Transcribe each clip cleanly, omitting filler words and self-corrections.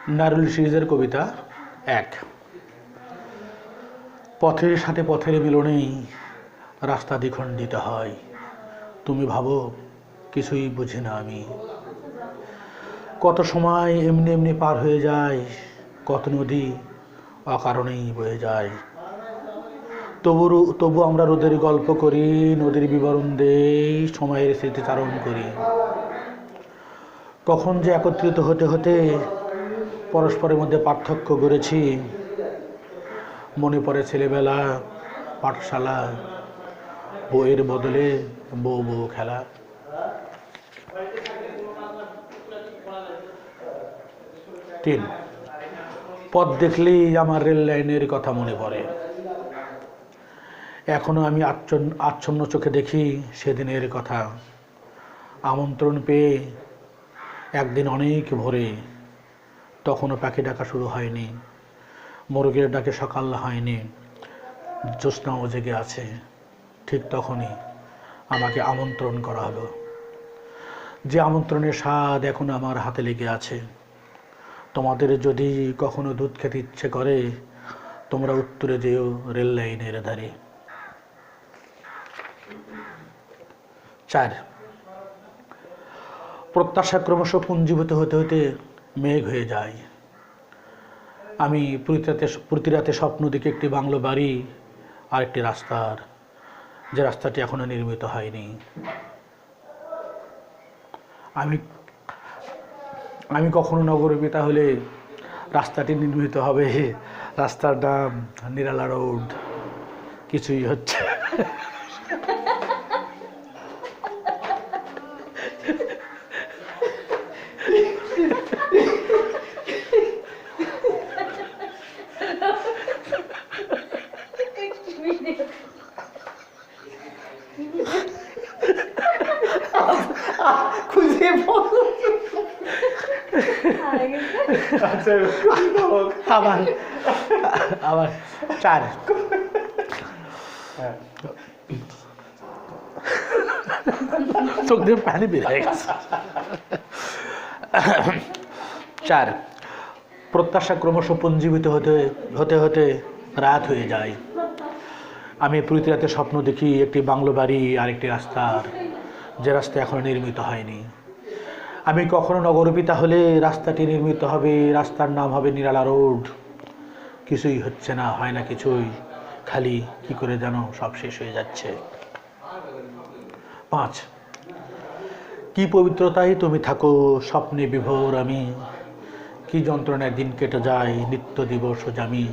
নারুল সিরিজের কবিতা ১। পথের সাথে পথের মিলনেই রাস্তা দ্বিখণ্ডিত হয়। তুমি ভাবো কিছুই বুঝি না আমি। কত সময় এমনি এমনি পার হয়ে যায়, কত নদী অকারণেই বয়ে যায়। তবু আমরা রোদের গল্প করি, নদীর বিবরণ দেই, সময়ের স্মৃতিচারণ করি। কখন যে একত্রিত হতে হতে পরস্পরের মধ্যে পার্থক্য গড়েছি। মনে পড়ে ছেলেবেলা, পাঠশালা, বইয়ের বদলে বউ বউ খেলা। তিন, পথ দেখলেই আমার রেল লাইনের কথা মনে পড়ে। এখনো আমি আচ্ছন্ন চোখে দেখি সেদিনের কথা। আমন্ত্রণ পেয়ে একদিন অনেক ভোরে, তখনও পাখি ডাকা শুরু হয়নি, মোরগের ডাকে সকাল হয়নি, জ্যোৎস্নাও জেগে আছে। ঠিক তখনই আমাকে আমন্ত্রণ করা হলো, যে আমন্ত্রণের স্বাদ এখন আমার হাতে লেগে আছে। তোমাদের যদি কখনো দুধ খেতে ইচ্ছে করে, তোমরা উত্তরে যেও রেল লাইনের ধারে। ৪, প্রত্যাশা ক্রমশ পুঞ্জীভূত হতে হতে মেঘ হয়ে যায়। আমি প্রতি রাতে স্বপ্ন দেখি একটি বাংলো বাড়ি আর একটি রাস্তার, যে রাস্তাটি এখনো নির্মিত হয়নি। আমি কখনো নগরের পিতা হলে রাস্তাটি নির্মিত হবে, রাস্তার নাম নিরালা রোড। কিছুই হচ্ছে খুঁজে আবার ৪, চোখ দিয়ে পানি বের হয়ে গেছে। ৪, প্রত্যাশা ক্রমশ পুঞ্জীভূত হতে হতে রাত হয়ে যায়। আমি প্রতি রাতে স্বপ্ন দেখি একটি বাংলো বাড়ি আর একটি রাস্তার, যে রাস্তা এখনো নির্মিত হয়নি। আমি কখনো নগরপিতা হলে রাস্তাটি নির্মিত হবে, রাস্তার নাম হবে নিরালা রোড। কিছুই হচ্ছে না, হয় না কিছুই, খালি কি করে যেন সব শেষ হয়ে যাচ্ছে। ৫, কি পবিত্রতায় তুমি থাকো স্বপ্নে বিভোর আমি, কি যন্ত্রণায় দিন কেটে যায় নিত্য দিবস জামি।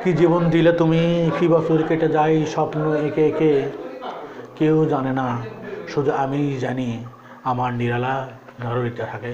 কি জীবন দিলে তুমি, কি বছর কেটে যায় স্বপ্ন একে একে। কেউ জানে না, শুধু আমিই জানি আমার নিরালা নরহৃদয় থাকে।